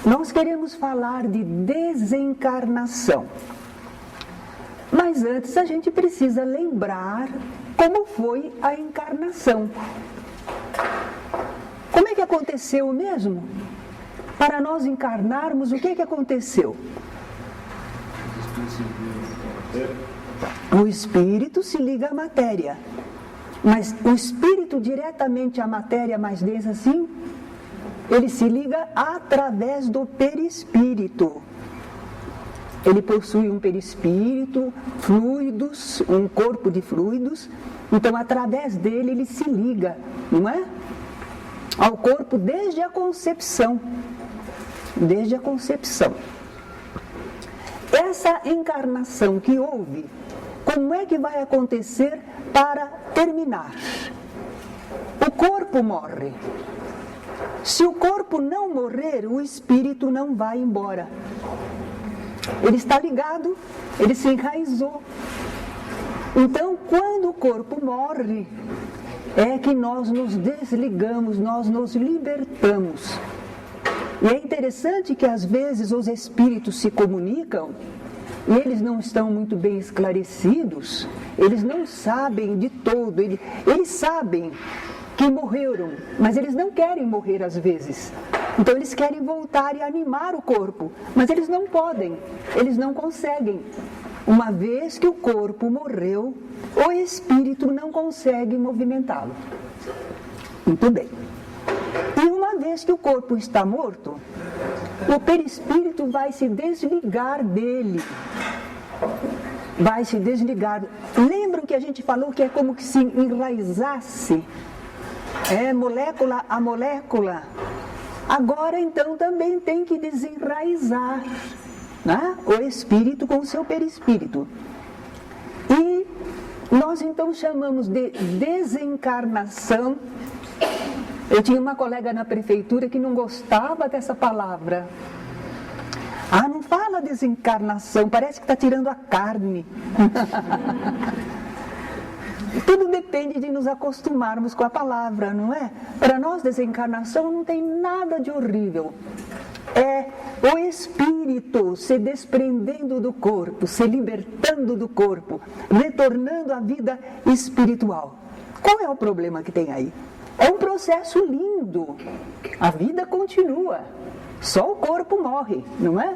Nós queremos falar de desencarnação. Mas antes a gente precisa lembrar como foi a encarnação. Como é que aconteceu mesmo? Para nós encarnarmos, o que aconteceu? O espírito se liga à matéria. Mas o espírito diretamente à matéria mais densa, assim, ele se liga através do perispírito. Ele possui um perispírito, fluidos, um corpo de fluidos. Então, através dele, ele se liga, não é? Ao corpo desde a concepção. Desde a concepção. Essa encarnação que houve, como é que vai acontecer para terminar? O corpo morre. Se o corpo não morrer, o espírito não vai embora. Ele está ligado, ele se enraizou. Então, quando o corpo morre, é que nós nos desligamos, nós nos libertamos. E é interessante que às vezes os espíritos se comunicam e eles não estão muito bem esclarecidos, eles não sabem de todo, eles sabem que morreram, mas eles não querem morrer às vezes. Então eles querem voltar e animar o corpo, mas eles não podem, eles não conseguem. Uma vez que o corpo morreu, o espírito não consegue movimentá-lo. Muito bem. E uma vez que o corpo está morto, o perispírito vai se desligar dele. Vai se desligar. Lembram que a gente falou que é como que se enraizasse? É molécula a molécula. Agora então também tem que desenraizar, né? O espírito com o seu perispírito. E nós então chamamos de desencarnação. Eu tinha uma colega na prefeitura que não gostava dessa palavra. Ah, não fala desencarnação, parece que está tirando a carne. Tudo depende de nos acostumarmos com a palavra, não é? Para nós, desencarnação não tem nada de horrível. É o espírito se desprendendo do corpo, se libertando do corpo, retornando à vida espiritual. Qual é o problema que tem aí? É um processo lindo. A vida continua. Só o corpo morre, não é?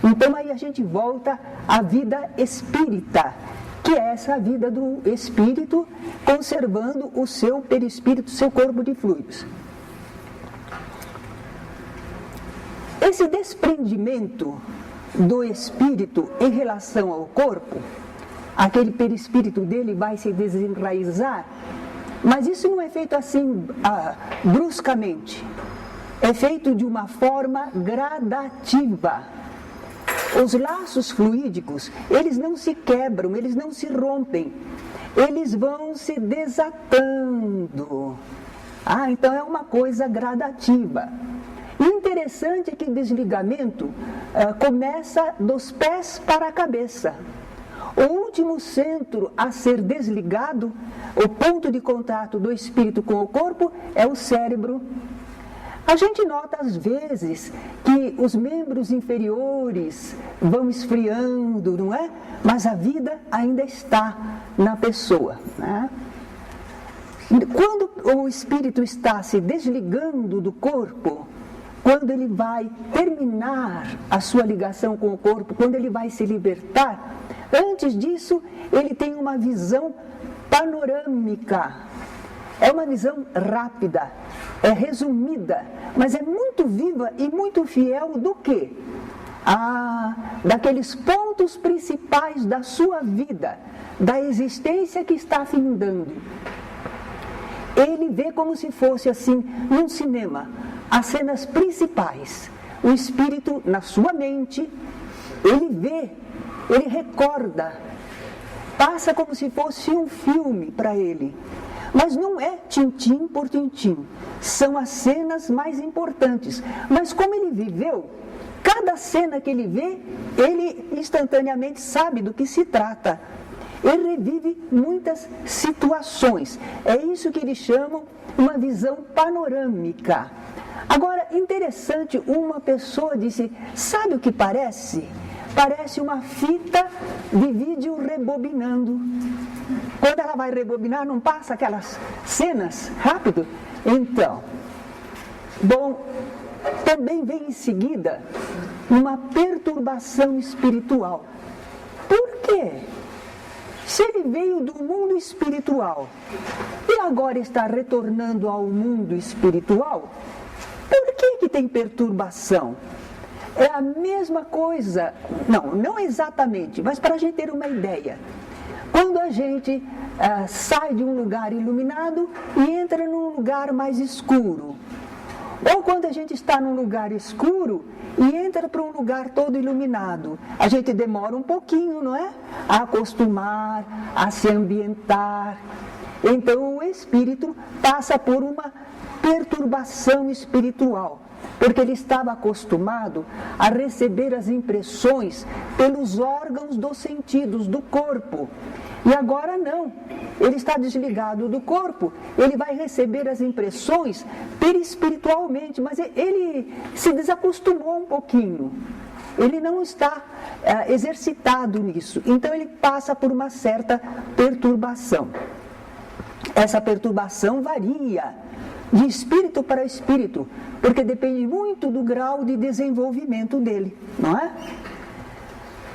Então aí a gente volta à vida espírita, que é essa vida do espírito conservando o seu perispírito, seu corpo de fluidos. Esse desprendimento do espírito em relação ao corpo, aquele perispírito dele vai se desenraizar, mas isso não é feito assim bruscamente. É feito de uma forma gradativa. Os laços fluídicos, eles não se quebram, eles não se rompem. Eles vão se desatando. Então é uma coisa gradativa. E o interessante é que o desligamento começa dos pés para a cabeça. O último centro a ser desligado, o ponto de contato do espírito com o corpo, é o cérebro. A gente nota às vezes que os membros inferiores vão esfriando, não é? Mas a vida ainda está na pessoa, né? Quando o espírito está se desligando do corpo, quando ele vai terminar a sua ligação com o corpo, quando ele vai se libertar, antes disso ele tem uma visão panorâmica. É uma visão rápida, é resumida, mas é muito viva e muito fiel do quê? Daqueles pontos principais da sua vida, da existência que está findando. Ele vê como se fosse assim, num cinema, as cenas principais. O espírito, na sua mente, ele vê, ele recorda, passa como se fosse um filme para ele. Mas não é tintim por tintim, são as cenas mais importantes. Mas como ele viveu, cada cena que ele vê, ele instantaneamente sabe do que se trata. Ele revive muitas situações. É isso que eles chamam uma visão panorâmica. Agora, interessante, uma pessoa disse, sabe o que parece? Parece uma fita de vídeo rebobinando. Quando ela vai rebobinar, não passa aquelas cenas rápido? Então, bom, também vem em seguida uma perturbação espiritual. Por quê? Se ele veio do mundo espiritual e agora está retornando ao mundo espiritual, por que tem perturbação? É a mesma coisa, não exatamente, mas para a gente ter uma ideia. Quando a gente sai de um lugar iluminado e entra num lugar mais escuro, ou quando a gente está num lugar escuro e entra para um lugar todo iluminado, a gente demora um pouquinho, não é? A acostumar, a se ambientar. Então o espírito passa por uma perturbação espiritual, porque ele estava acostumado a receber as impressões pelos órgãos dos sentidos do corpo. E agora não, ele está desligado do corpo, ele vai receber as impressões perispiritualmente, mas ele se desacostumou um pouquinho, ele não está exercitado nisso, então ele passa por uma certa perturbação. Essa perturbação varia de espírito para espírito, porque depende muito do grau de desenvolvimento dele, não é?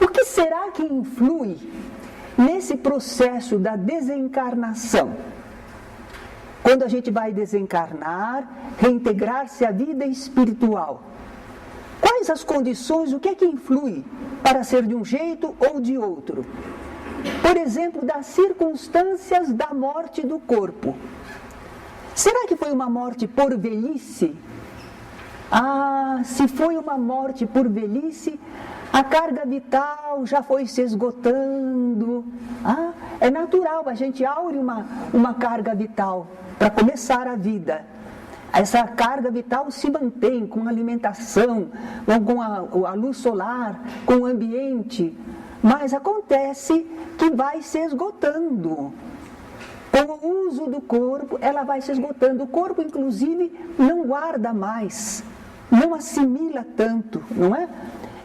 O que será que influi nesse processo da desencarnação? Quando a gente vai desencarnar, reintegrar-se à vida espiritual, quais as condições, o que é que influi para ser de um jeito ou de outro? Por exemplo, das circunstâncias da morte do corpo. Será que foi uma morte por velhice? Se foi uma morte por velhice, a carga vital já foi se esgotando. É natural, a gente aure uma carga vital para começar a vida. Essa carga vital se mantém com alimentação, com a luz solar, com o ambiente, mas acontece que vai se esgotando. Com o uso do corpo, ela vai se esgotando. O corpo, inclusive, não guarda mais, não assimila tanto, não é?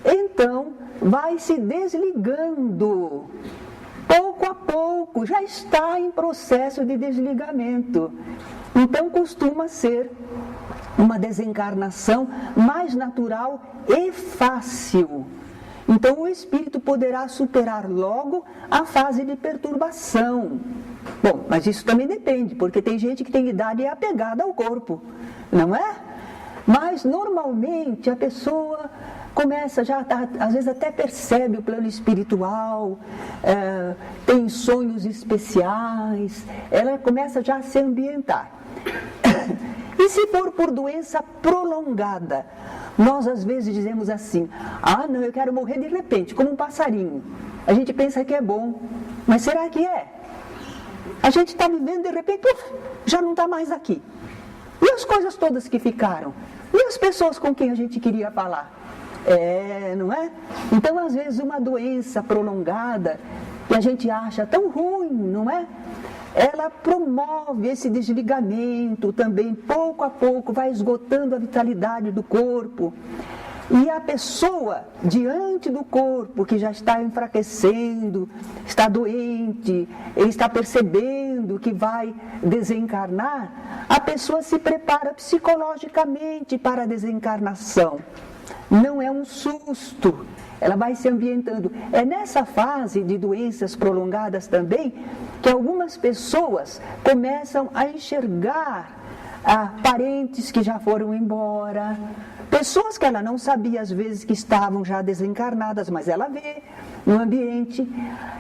Então, vai se desligando. Pouco a pouco, já está em processo de desligamento. Então, costuma ser uma desencarnação mais natural e fácil. Então, o espírito poderá superar logo a fase de perturbação. Bom, mas isso também depende, porque tem gente que tem idade e é apegada ao corpo, não é? Mas, normalmente, a pessoa começa já, às vezes até percebe o plano espiritual, tem sonhos especiais, ela começa já a se ambientar. E se for por doença prolongada, nós às vezes dizemos assim, não, eu quero morrer de repente, como um passarinho. A gente pensa que é bom, mas será que é? A gente está vivendo de repente, já não está mais aqui. E as coisas todas que ficaram? E as pessoas com quem a gente queria falar? Não é? Então, às vezes, uma doença prolongada, que a gente acha tão ruim, não é? Ela promove esse desligamento também, pouco a pouco, vai esgotando a vitalidade do corpo. E a pessoa, diante do corpo, que já está enfraquecendo, está doente, ele está percebendo que vai desencarnar, a pessoa se prepara psicologicamente para a desencarnação. Não é um susto, ela vai se ambientando. É nessa fase de doenças prolongadas também que algumas pessoas começam a enxergar parentes que já foram embora, pessoas que ela não sabia às vezes que estavam já desencarnadas, mas ela vê no ambiente.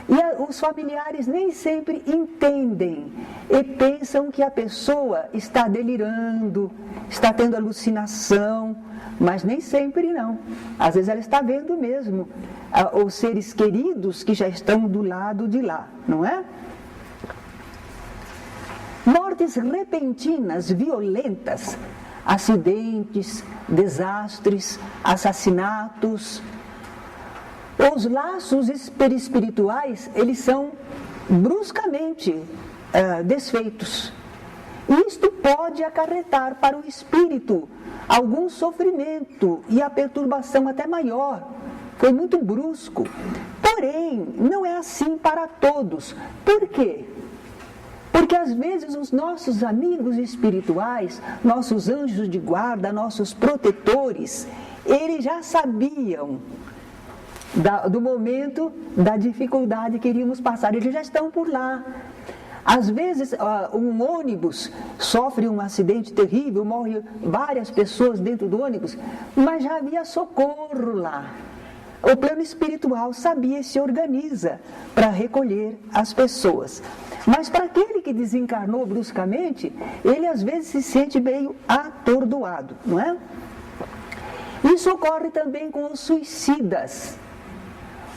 E os familiares nem sempre entendem e pensam que a pessoa está delirando, está tendo alucinação, mas nem sempre não. Às vezes ela está vendo mesmo os seres queridos que já estão do lado de lá, não é? Mortes repentinas, violentas, acidentes, desastres, assassinatos. Os laços perispirituais, eles são bruscamente desfeitos. Isto pode acarretar para o espírito algum sofrimento e a perturbação até maior. Foi muito brusco. Porém, não é assim para todos. Por quê? Porque às vezes os nossos amigos espirituais, nossos anjos de guarda, nossos protetores, eles já sabiam do momento da dificuldade que iríamos passar, eles já estão por lá. Às vezes um ônibus sofre um acidente terrível, morrem várias pessoas dentro do ônibus, mas já havia socorro lá. O plano espiritual sabia e se organiza para recolher as pessoas. Mas para aquele que desencarnou bruscamente, ele às vezes se sente meio atordoado, não é? Isso ocorre também com os suicidas.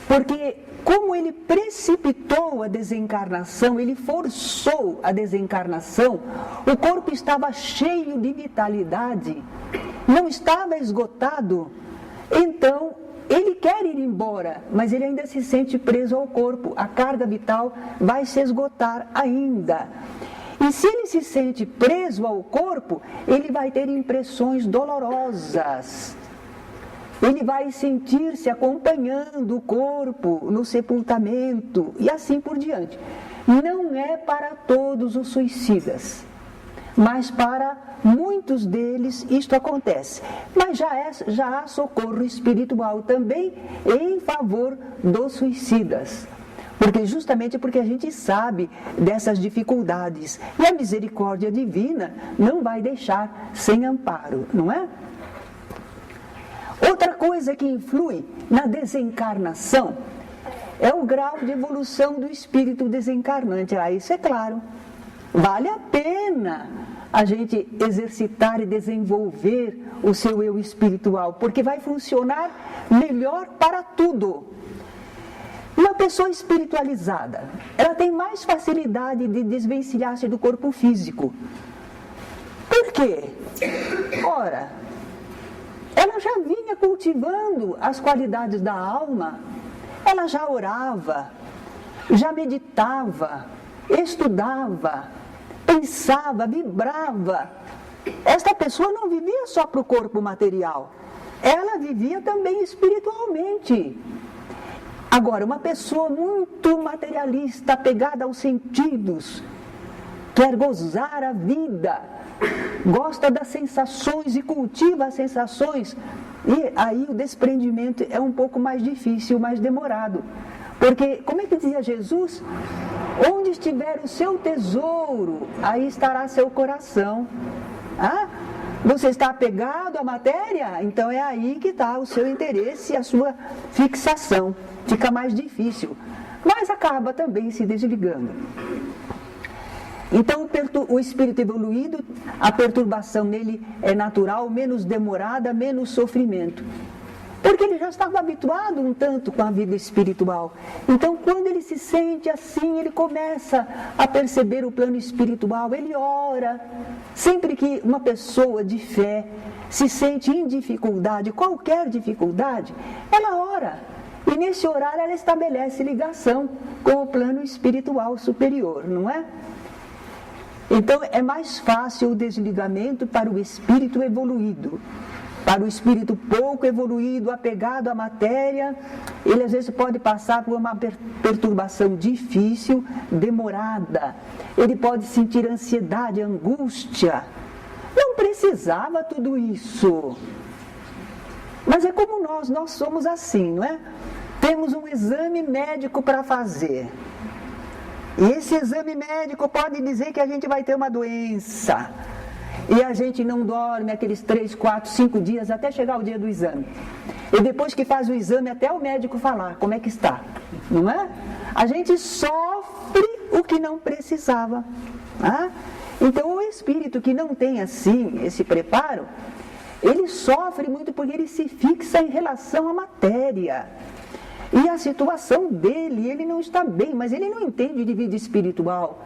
Porque como ele precipitou a desencarnação, ele forçou a desencarnação, o corpo estava cheio de vitalidade, não estava esgotado, então ele quer ir embora, mas ele ainda se sente preso ao corpo, a carga vital vai se esgotar ainda. E se ele se sente preso ao corpo, ele vai ter impressões dolorosas. Ele vai sentir-se acompanhando o corpo no sepultamento e assim por diante. Não é para todos os suicidas, mas para muitos deles isto acontece. Mas já há socorro espiritual também em favor dos suicidas. Justamente porque a gente sabe dessas dificuldades. E a misericórdia divina não vai deixar sem amparo, não é? Outra coisa que influi na desencarnação é o grau de evolução do espírito desencarnante. Isso é claro. Vale a pena a gente exercitar e desenvolver o seu eu espiritual, porque vai funcionar melhor para tudo. Uma pessoa espiritualizada, ela tem mais facilidade de desvencilhar-se do corpo físico. Por quê? Ora, ela já vinha cultivando as qualidades da alma, ela já orava, já meditava, estudava, pensava, vibrava. Esta pessoa não vivia só para o corpo material, ela vivia também espiritualmente. Agora, uma pessoa muito materialista, apegada aos sentidos, quer gozar a vida, gosta das sensações e cultiva as sensações, e aí o desprendimento é um pouco mais difícil, mais demorado. Porque, como é que dizia Jesus? Onde estiver o seu tesouro, aí estará seu coração. Você está apegado à matéria? Então é aí que está o seu interesse e a sua fixação. Fica mais difícil, mas acaba também se desligando. Então o espírito evoluído, a perturbação nele é natural, menos demorada, menos sofrimento. Porque ele já estava habituado um tanto com a vida espiritual. Então, quando ele se sente assim, ele começa a perceber o plano espiritual, ele ora. Sempre que uma pessoa de fé se sente em dificuldade, qualquer dificuldade, ela ora. E nesse orar ela estabelece ligação com o plano espiritual superior, não é? Então, é mais fácil o desligamento para o espírito evoluído. Para o espírito pouco evoluído, apegado à matéria, ele às vezes pode passar por uma perturbação difícil, demorada. Ele pode sentir ansiedade, angústia. Não precisava tudo isso. Mas é como nós somos assim, não é? Temos um exame médico para fazer. E esse exame médico pode dizer que a gente vai ter uma doença. E a gente não dorme aqueles 3, 4, 5 dias até chegar o dia do exame. E depois que faz o exame, até o médico falar como é que está, não é? A gente sofre o que não precisava. Então o espírito que não tem assim esse preparo, ele sofre muito porque ele se fixa em relação à matéria. E a situação dele, ele não está bem, mas ele não entende de vida espiritual.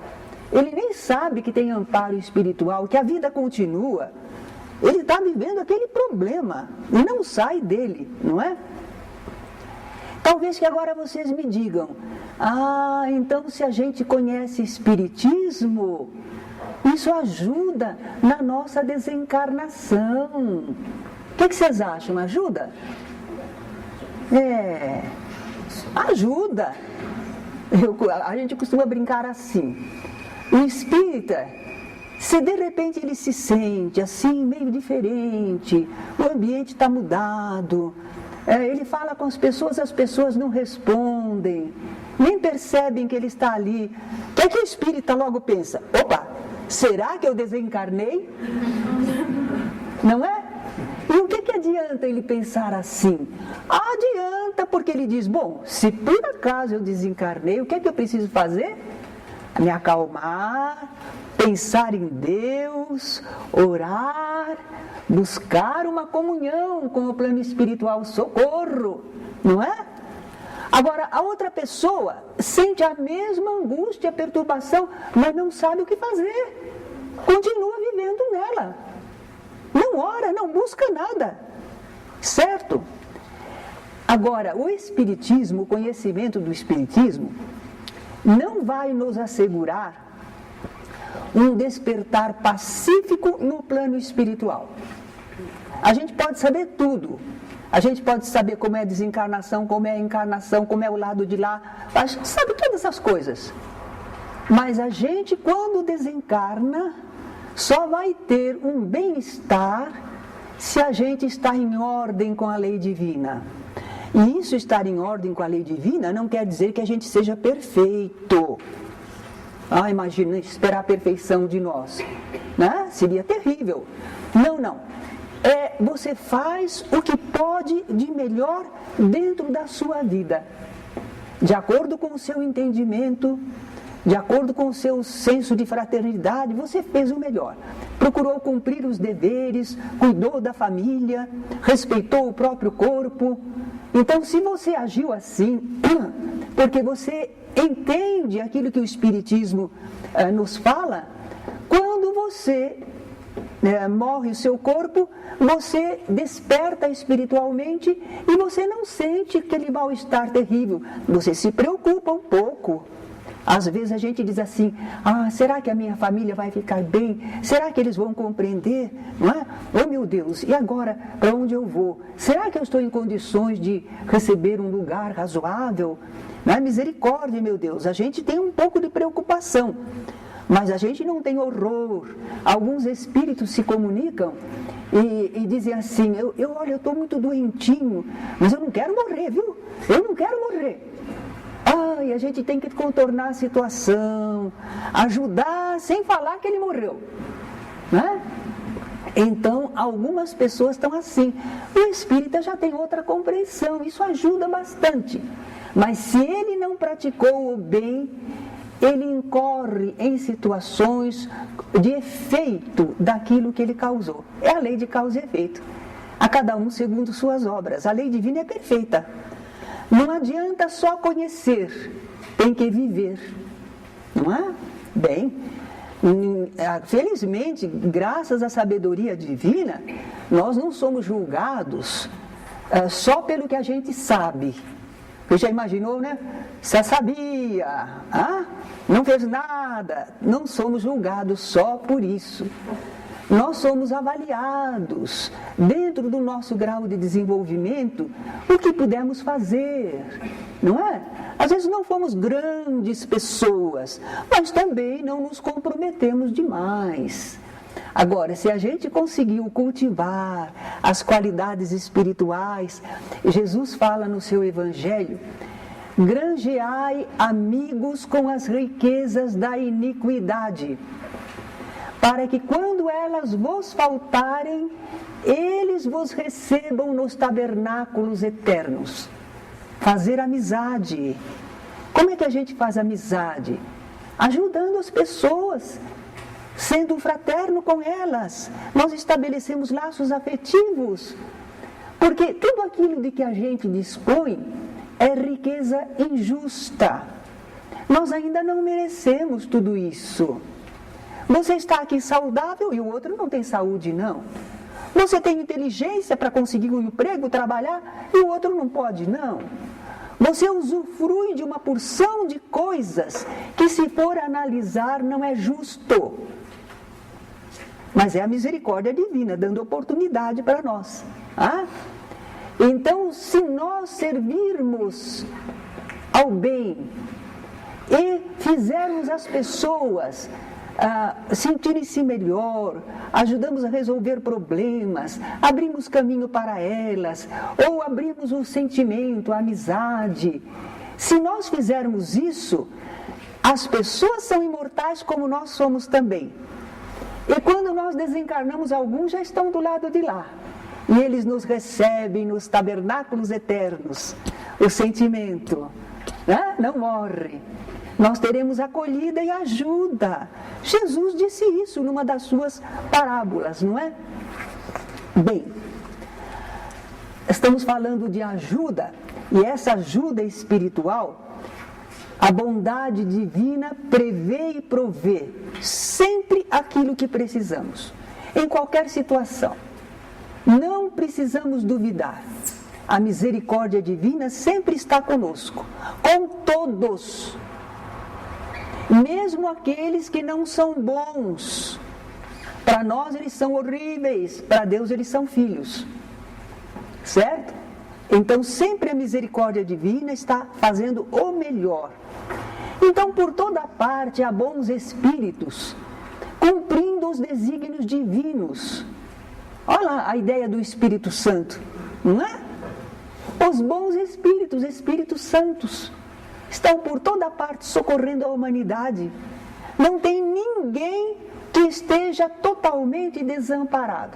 Ele nem sabe que tem amparo espiritual, que a vida continua. Ele está vivendo aquele problema e não sai dele, não é? Talvez que agora vocês me digam, então se a gente conhece espiritismo, Isso ajuda na nossa desencarnação. O que vocês acham? Ajuda? Ajuda. A gente costuma brincar assim. O espírita, se de repente ele se sente assim, meio diferente, o ambiente está mudado, ele fala com as pessoas não respondem, nem percebem que ele está ali. O que é que o espírita logo pensa? Opa, será que eu desencarnei? Não é? E o que adianta ele pensar assim? Adianta, porque ele diz, bom, se por acaso eu desencarnei, o que é que eu preciso fazer? Me acalmar, pensar em Deus, orar, buscar uma comunhão com o plano espiritual, socorro, não é? Agora, a outra pessoa sente a mesma angústia, perturbação, mas não sabe o que fazer. Continua vivendo nela. Não ora, não busca nada. Certo? Agora, o Espiritismo, o conhecimento do Espiritismo, não vai nos assegurar um despertar pacífico no plano espiritual. A gente pode saber tudo. A gente pode saber como é a desencarnação, como é a encarnação, como é o lado de lá. A gente sabe todas essas coisas. Mas a gente, quando desencarna, só vai ter um bem-estar se a gente está em ordem com a lei divina. E isso, estar em ordem com a lei divina, não quer dizer que a gente seja perfeito. Imagina esperar a perfeição de nós, né? Seria terrível. Não. Você faz o que pode de melhor dentro da sua vida, de acordo com o seu entendimento, de acordo com o seu senso de fraternidade. Você fez o melhor. Procurou cumprir os deveres, cuidou da família, respeitou o próprio corpo. Então, se você agiu assim, porque você entende aquilo que o Espiritismo nos fala, quando você morre o seu corpo, você desperta espiritualmente e você não sente aquele mal-estar terrível. Você se preocupa um pouco. Às vezes a gente diz assim, será que a minha família vai ficar bem? Será que eles vão compreender? Não é? Oh meu Deus, e agora para onde eu vou? Será que eu estou em condições de receber um lugar razoável? Não é? Misericórdia, meu Deus, a gente tem um pouco de preocupação, mas a gente não tem horror. Alguns espíritos se comunicam e dizem assim, eu estou muito doentinho, mas eu não quero morrer, viu? Eu não quero morrer. E a gente tem que contornar a situação, ajudar sem falar que ele morreu, né? Então, algumas pessoas estão assim. O espírita já tem outra compreensão, isso ajuda bastante. Mas se ele não praticou o bem, ele incorre em situações de efeito daquilo que ele causou. É a lei de causa e efeito. A cada um segundo suas obras. A lei divina é perfeita. Não adianta só conhecer, tem que viver, não é? Bem, felizmente, graças à sabedoria divina, nós não somos julgados só pelo que a gente sabe. Você já imaginou, né? Você sabia, não fez nada. Não somos julgados só por isso. Nós somos avaliados, dentro do nosso grau de desenvolvimento, o que pudemos fazer, não é? Às vezes não fomos grandes pessoas, mas também não nos comprometemos demais. Agora, se a gente conseguiu cultivar as qualidades espirituais, Jesus fala no seu Evangelho, granjeai amigos com as riquezas da iniquidade, para que quando elas vos faltarem, eles vos recebam nos tabernáculos eternos. Fazer amizade. Como é que a gente faz amizade? Ajudando as pessoas, sendo fraterno com elas. Nós estabelecemos laços afetivos. Porque tudo aquilo de que a gente dispõe é riqueza injusta. Nós ainda não merecemos tudo isso. Você está aqui saudável e o outro não tem saúde, não. Você tem inteligência para conseguir um emprego, trabalhar, e o outro não pode, não. Você usufrui de uma porção de coisas que, se for analisar, não é justo. mas é a misericórdia divina, dando oportunidade para nós. Então, se nós servirmos ao bem e fizermos as pessoas sentirem-se melhor, ajudamos a resolver problemas, abrimos caminho para elas, ou abrimos o sentimento, a amizade, se nós fizermos isso, as pessoas são imortais como nós somos também. E quando nós desencarnamos, alguns já estão do lado de lá. E eles nos recebem nos tabernáculos eternos. O sentimento não morre. Nós teremos acolhida e ajuda. Jesus disse isso numa das suas parábolas, não é? Bem, estamos falando de ajuda, e essa ajuda espiritual, a bondade divina prevê e provê sempre aquilo que precisamos, em qualquer situação. Não precisamos duvidar. A misericórdia divina sempre está conosco, com todos. Mesmo aqueles que não são bons. Para nós eles são horríveis, para Deus eles são filhos. Certo? Então sempre a misericórdia divina está fazendo o melhor. Então por toda parte há bons espíritos, cumprindo os desígnios divinos. Olha lá a ideia do Espírito Santo, não é? Os bons espíritos, espíritos santos, estão por toda parte socorrendo a humanidade. Não tem ninguém que esteja totalmente desamparado.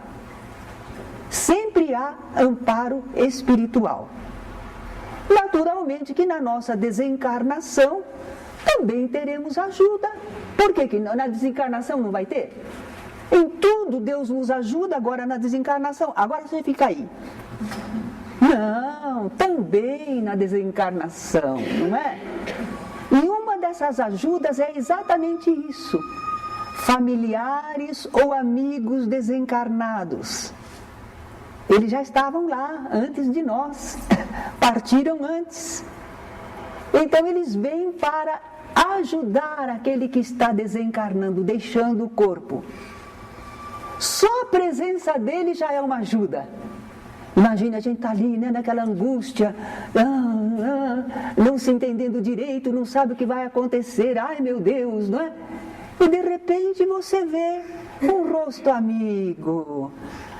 Sempre há amparo espiritual. Naturalmente que na nossa desencarnação também teremos ajuda. Por que na desencarnação não vai ter? Em tudo Deus nos ajuda, agora na desencarnação. Agora você fica aí. Não, também na desencarnação, não é? E uma dessas ajudas é exatamente isso. Familiares ou amigos desencarnados. Eles já estavam lá antes de nós, partiram antes. Então eles vêm para ajudar aquele que está desencarnando, deixando o corpo. Só a presença dele já é uma ajuda. Imagina, a gente está ali, né, naquela angústia, não se entendendo direito, não sabe o que vai acontecer, ai meu Deus, não é? E de repente você vê um rosto amigo,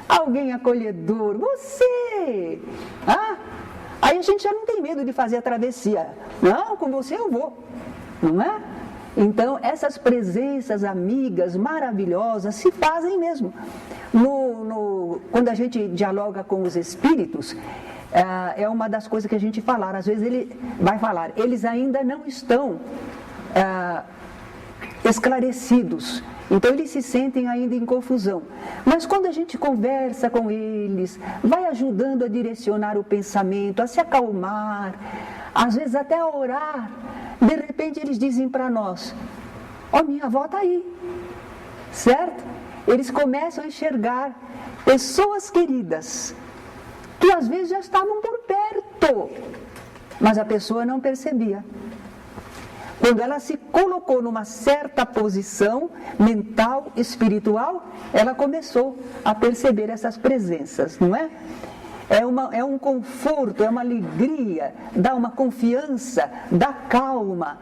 alguém acolhedor, você! Aí a gente já não tem medo de fazer a travessia. Não, com você eu vou, não é? Então, essas presenças amigas maravilhosas se fazem mesmo. Quando a gente dialoga com os espíritos, é uma das coisas que a gente falar. Às vezes ele vai falar, eles ainda não estão esclarecidos. Então, eles se sentem ainda em confusão. Mas quando a gente conversa com eles, vai ajudando a direcionar o pensamento, a se acalmar, às vezes até a orar, de repente eles dizem para nós, minha avó está aí, certo? Eles começam a enxergar pessoas queridas, que às vezes já estavam por perto, mas a pessoa não percebia. Quando ela se colocou numa certa posição mental, espiritual, ela começou a perceber essas presenças, não é? É um conforto, é uma alegria, dá uma confiança, dá calma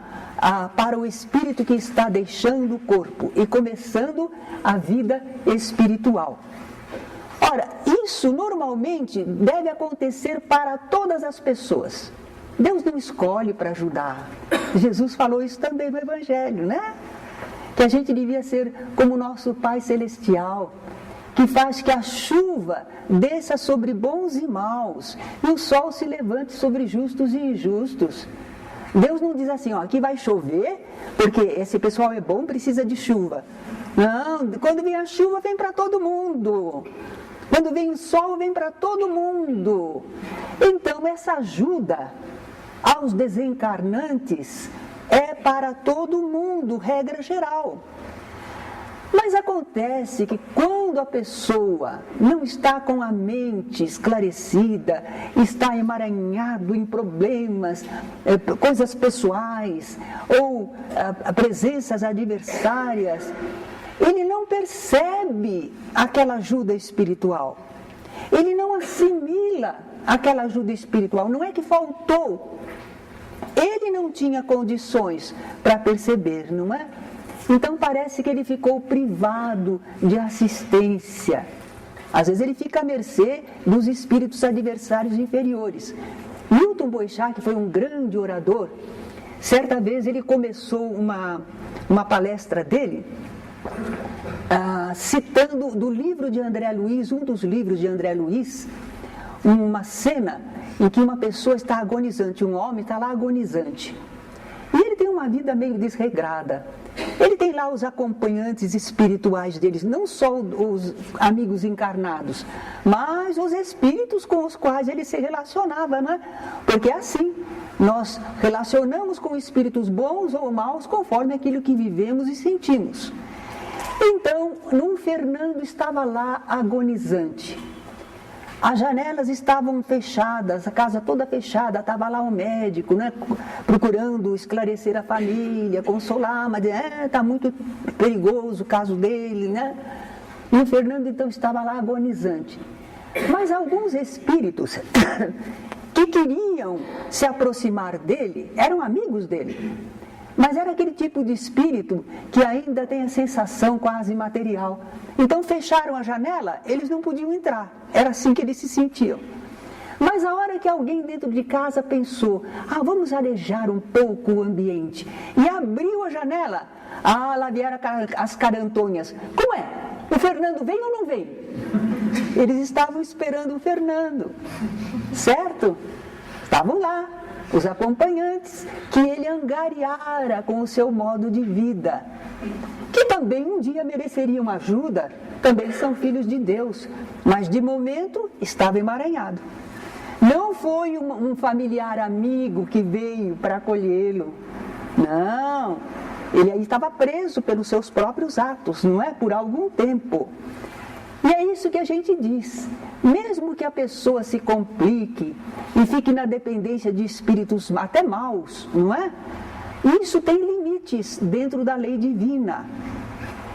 para o espírito que está deixando o corpo e começando a vida espiritual. Ora, isso normalmente deve acontecer para todas as pessoas. Deus não escolhe para ajudar. Jesus falou isso também no Evangelho, né? Que a gente devia ser como nosso Pai Celestial, que faz que a chuva desça sobre bons e maus, e o sol se levante sobre justos e injustos. Deus não diz assim, aqui vai chover, porque esse pessoal é bom, precisa de chuva. Não, quando vem a chuva, vem para todo mundo. Quando vem o sol, vem para todo mundo. Então, essa ajuda aos desencarnantes é para todo mundo, regra geral. Mas acontece que quando a pessoa não está com a mente esclarecida, está emaranhado em problemas, coisas pessoais ou presenças adversárias, ele não percebe aquela ajuda espiritual. Ele não assimila aquela ajuda espiritual. Não é que faltou. Ele não tinha condições para perceber, não é? Então parece que ele ficou privado de assistência. Às vezes ele fica à mercê dos espíritos adversários inferiores. Milton Boechat, que foi um grande orador, certa vez ele começou uma palestra dele, citando do livro de André Luiz, um dos livros de André Luiz, uma cena em que uma pessoa está agonizante, um homem está lá agonizante. E ele tem uma vida meio desregrada. Ele tem lá os acompanhantes espirituais deles, não só os amigos encarnados, mas os espíritos com os quais ele se relacionava, não é? Porque é assim, nós relacionamos com espíritos bons ou maus conforme aquilo que vivemos e sentimos. Então, Fernando estava lá agonizante. As janelas estavam fechadas, a casa toda fechada, estava lá o médico, né, procurando esclarecer a família, consolar, mas está muito perigoso o caso dele, né? E o Fernando então estava lá agonizante. Mas alguns espíritos que queriam se aproximar dele, eram amigos dele. Mas era aquele tipo de espírito que ainda tem a sensação quase material. Então fecharam a janela, eles não podiam entrar. Era assim que eles se sentiam. Mas a hora que alguém dentro de casa pensou, vamos arejar um pouco o ambiente, e abriu a janela, lá vieram as carantonhas. Como é? O Fernando vem ou não vem? Eles estavam esperando o Fernando, certo? Estavam lá, os acompanhantes que ele angariara com o seu modo de vida, que também um dia mereceriam ajuda, também são filhos de Deus, mas de momento estava emaranhado. Não foi um familiar amigo que veio para acolhê-lo, não, ele aí estava preso pelos seus próprios atos, não é? Por algum tempo. E é isso que a gente diz, mesmo que a pessoa se complique e fique na dependência de espíritos até maus, não é? Isso tem limites dentro da lei divina.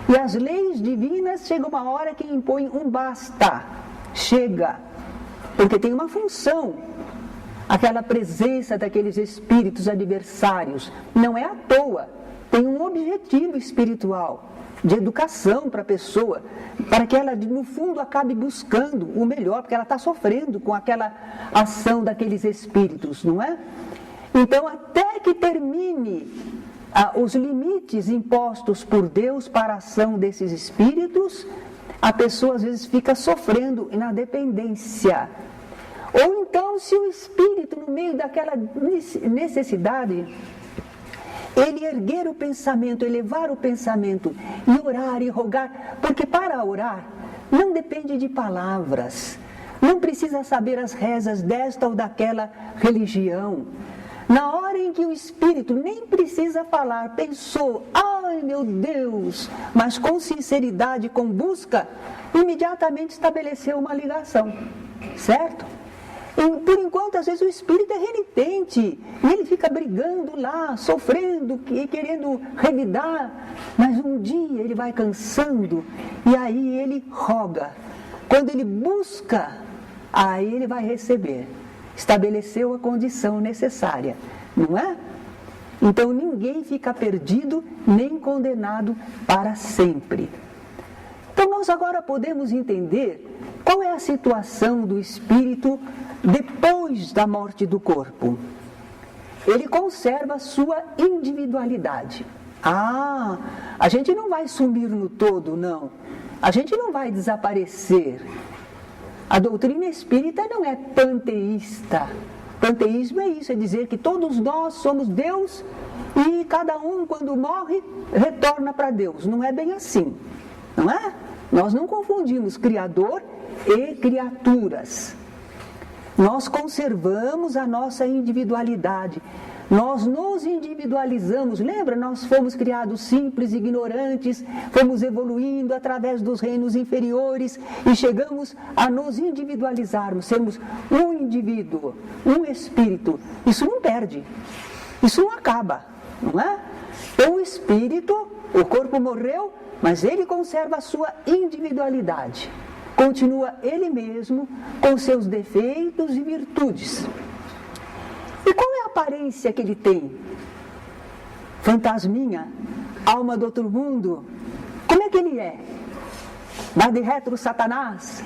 E as leis divinas chega uma hora que impõem um basta, chega, porque tem uma função, aquela presença daqueles espíritos adversários, não é à toa, tem um objetivo espiritual, de educação para a pessoa, para que ela, no fundo, acabe buscando o melhor, porque ela está sofrendo com aquela ação daqueles espíritos, não é? Então, até que termine os limites impostos por Deus para a ação desses espíritos, a pessoa, às vezes, fica sofrendo na dependência. Ou então, se o espírito, no meio daquela necessidade, ele erguer o pensamento, elevar o pensamento e orar e rogar, porque para orar não depende de palavras, não precisa saber as rezas desta ou daquela religião. Na hora em que o espírito nem precisa falar, pensou, ai meu Deus, mas com sinceridade, com busca, imediatamente estabeleceu uma ligação, certo? E, por enquanto, às vezes o espírito é renitente, e ele fica brigando lá, sofrendo e querendo revidar, mas um dia ele vai cansando e aí ele roga. Quando ele busca, aí ele vai receber. Estabeleceu a condição necessária, não é? Então ninguém fica perdido nem condenado para sempre. Então nós agora podemos entender qual é a situação do espírito depois da morte do corpo. Ele conserva a sua individualidade. A gente não vai sumir no todo, não. A gente não vai desaparecer. A doutrina espírita não é panteísta. Panteísmo é isso, é dizer que todos nós somos Deus e cada um, quando morre, retorna para Deus. Não é bem assim, não é? Nós não confundimos Criador e criaturas. Nós conservamos a nossa individualidade. Nós nos individualizamos. Lembra? Nós fomos criados simples, ignorantes, fomos evoluindo através dos reinos inferiores e chegamos a nos individualizarmos, sermos um indivíduo, um espírito. Isso não perde, isso não acaba, não é? Então o espírito, o corpo morreu, mas ele conserva a sua individualidade. Continua ele mesmo com seus defeitos e virtudes. E qual é a aparência que ele tem? Fantasminha, alma do outro mundo. Como é que ele é? Vai de retro Satanás?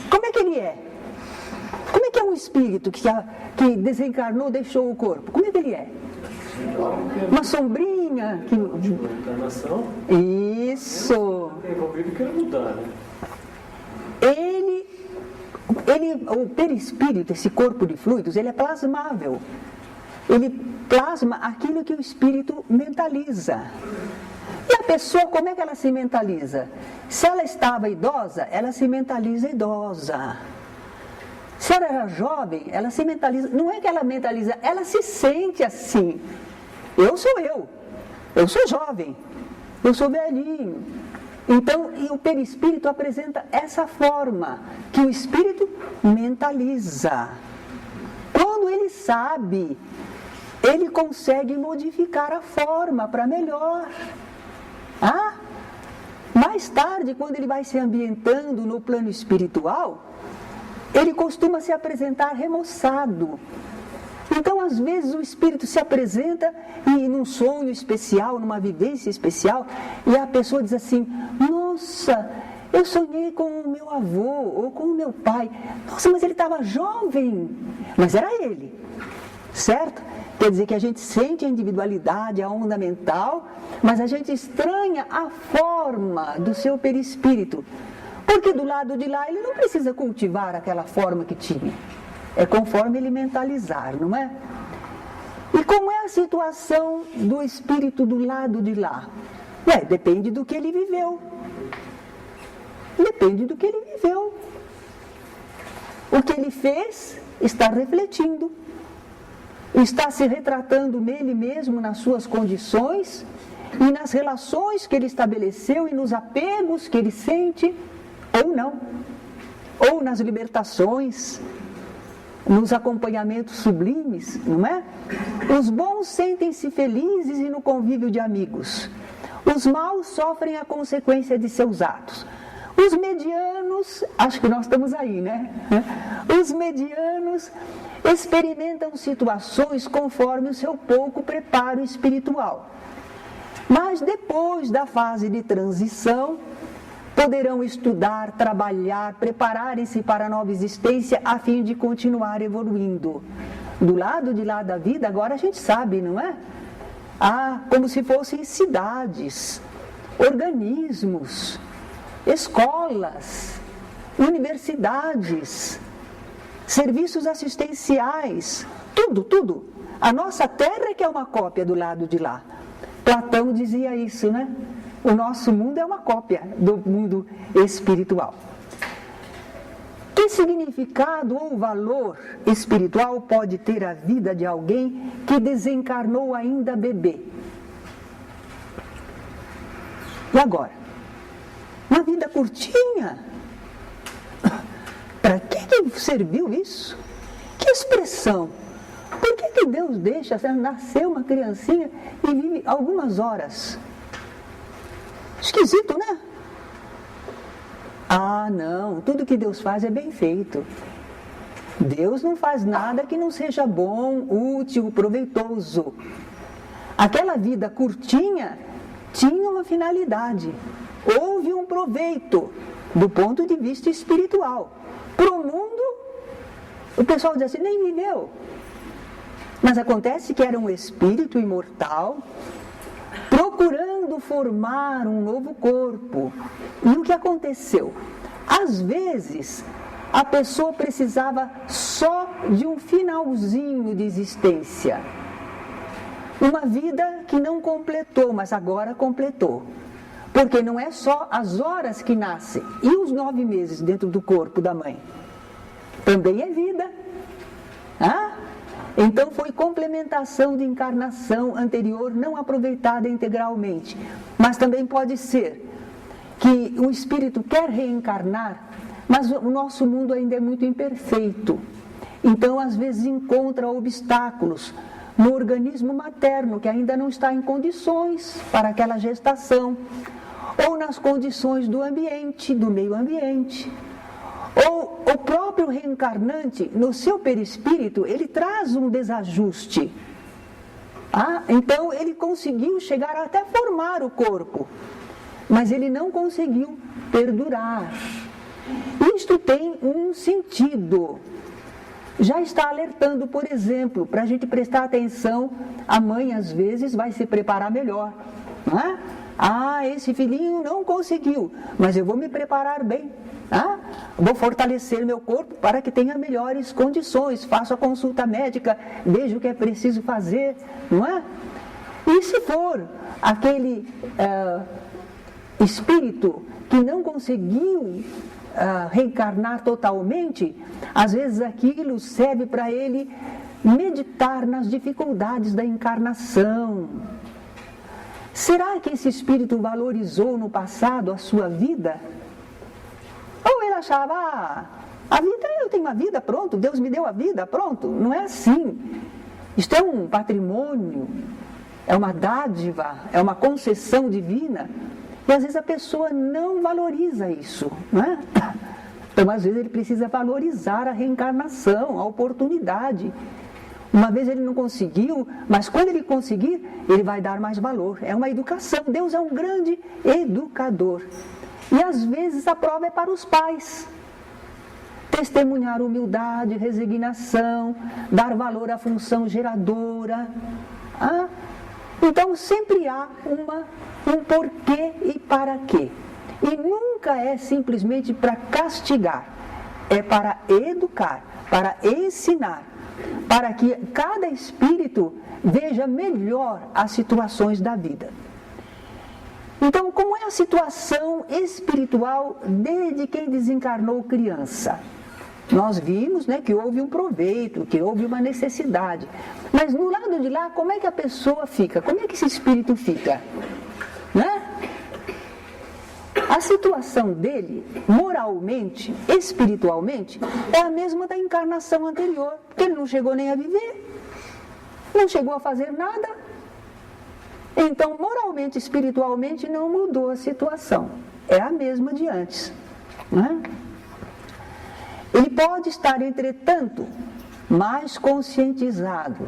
Como é que ele é? Como é que é um espírito que desencarnou, deixou o corpo? Como é que ele é? Uma sombrinha? Encarnação? Isso! Envolvido quer mudar, né? O perispírito, esse corpo de fluidos, ele é plasmável. Ele plasma aquilo que o espírito mentaliza. E a pessoa, como é que ela se mentaliza? Se ela estava idosa, ela se mentaliza idosa. Se ela era jovem, ela se mentaliza. Não é que ela mentaliza, ela se sente assim. Eu sou jovem, eu sou velhinho. Então, e o perispírito apresenta essa forma que o espírito mentaliza. Quando ele sabe, ele consegue modificar a forma para melhor. Mais tarde, quando ele vai se ambientando no plano espiritual, ele costuma se apresentar remoçado. Então, às vezes, o espírito se apresenta e num sonho especial, numa vivência especial, e a pessoa diz assim: nossa, eu sonhei com o meu avô ou com o meu pai. Nossa, mas ele estava jovem. Mas era ele, certo? Quer dizer que a gente sente a individualidade, a onda mental, mas a gente estranha a forma do seu perispírito. Porque do lado de lá ele não precisa cultivar aquela forma que tinha. É conforme ele mentalizar, não é? E como é a situação do espírito do lado de lá? Depende do que ele viveu. Depende do que ele viveu. O que ele fez está refletindo. Está se retratando nele mesmo, nas suas condições e nas relações que ele estabeleceu e nos apegos que ele sente, ou não. Ou nas libertações, nos acompanhamentos sublimes, não é? Os bons sentem-se felizes e no convívio de amigos. Os maus sofrem a consequência de seus atos. Os medianos, acho que nós estamos aí, né? Os medianos experimentam situações conforme o seu pouco preparo espiritual. Mas depois da fase de transição, poderão estudar, trabalhar, prepararem-se para a nova existência a fim de continuar evoluindo. Do lado de lá da vida, agora a gente sabe, não é? Como se fossem cidades, organismos, escolas, universidades, serviços assistenciais, tudo. A nossa terra é que é uma cópia do lado de lá. Platão dizia isso, né? O nosso mundo é uma cópia do mundo espiritual. Que significado ou valor espiritual pode ter a vida de alguém que desencarnou ainda bebê? E agora? Uma vida curtinha? Para que serviu isso? Que expressão? Por que Deus deixa nascer uma criancinha e vive algumas horas? Esquisito, né? Não, tudo que Deus faz é bem feito. Deus não faz nada que não seja bom, útil, proveitoso. Aquela vida curtinha tinha uma finalidade. Houve um proveito do ponto de vista espiritual. Para o mundo, o pessoal diz assim, nem viveu. Mas acontece que era um espírito imortal procurando formar um novo corpo. E o que aconteceu? Às vezes, a pessoa precisava só de um finalzinho de existência. Uma vida que não completou, mas agora completou. Porque não é só as horas que nascem e os 9 meses dentro do corpo da mãe. Também é vida. Então foi complementação de encarnação anterior não aproveitada integralmente. Mas também pode ser que o espírito quer reencarnar, mas o nosso mundo ainda é muito imperfeito. Então, às vezes, encontra obstáculos no organismo materno, que ainda não está em condições para aquela gestação, ou nas condições do ambiente, do meio ambiente. Ou o próprio reencarnante, no seu perispírito, ele traz um desajuste. Então ele conseguiu chegar até formar o corpo, mas ele não conseguiu perdurar. Isto tem um sentido. Já está alertando, por exemplo, para a gente prestar atenção, a mãe às vezes vai se preparar melhor. Não é? Esse filhinho não conseguiu, mas eu vou me preparar bem. Vou fortalecer meu corpo para que tenha melhores condições, faço a consulta médica, vejo o que é preciso fazer, não é? E se for aquele espírito que não conseguiu reencarnar totalmente, às vezes aquilo serve para ele meditar nas dificuldades da encarnação. Será que esse espírito valorizou no passado a sua vida? Ou ele achava, a vida, eu tenho uma vida, pronto, Deus me deu a vida, pronto. Não é assim. Isto é um patrimônio, é uma dádiva, é uma concessão divina. E às vezes a pessoa não valoriza isso, não é? Então às vezes ele precisa valorizar a reencarnação, a oportunidade. Uma vez ele não conseguiu, mas quando ele conseguir, ele vai dar mais valor. É uma educação. Deus é um grande educador. E às vezes a prova é para os pais. Testemunhar humildade, resignação, dar valor à função geradora. Então sempre há um porquê e para quê. E nunca é simplesmente para castigar. É para educar, para ensinar, para que cada espírito veja melhor as situações da vida. Então, como é a situação espiritual desde quem desencarnou criança? Nós vimos, que houve um proveito, que houve uma necessidade. Mas no lado de lá, como é que a pessoa fica? Como é que esse espírito fica? A situação dele, moralmente, espiritualmente, é a mesma da encarnação anterior, porque ele não chegou nem a viver, não chegou a fazer nada. Então, moralmente, espiritualmente, não mudou a situação, é a mesma de antes. Ele pode estar, entretanto, mais conscientizado.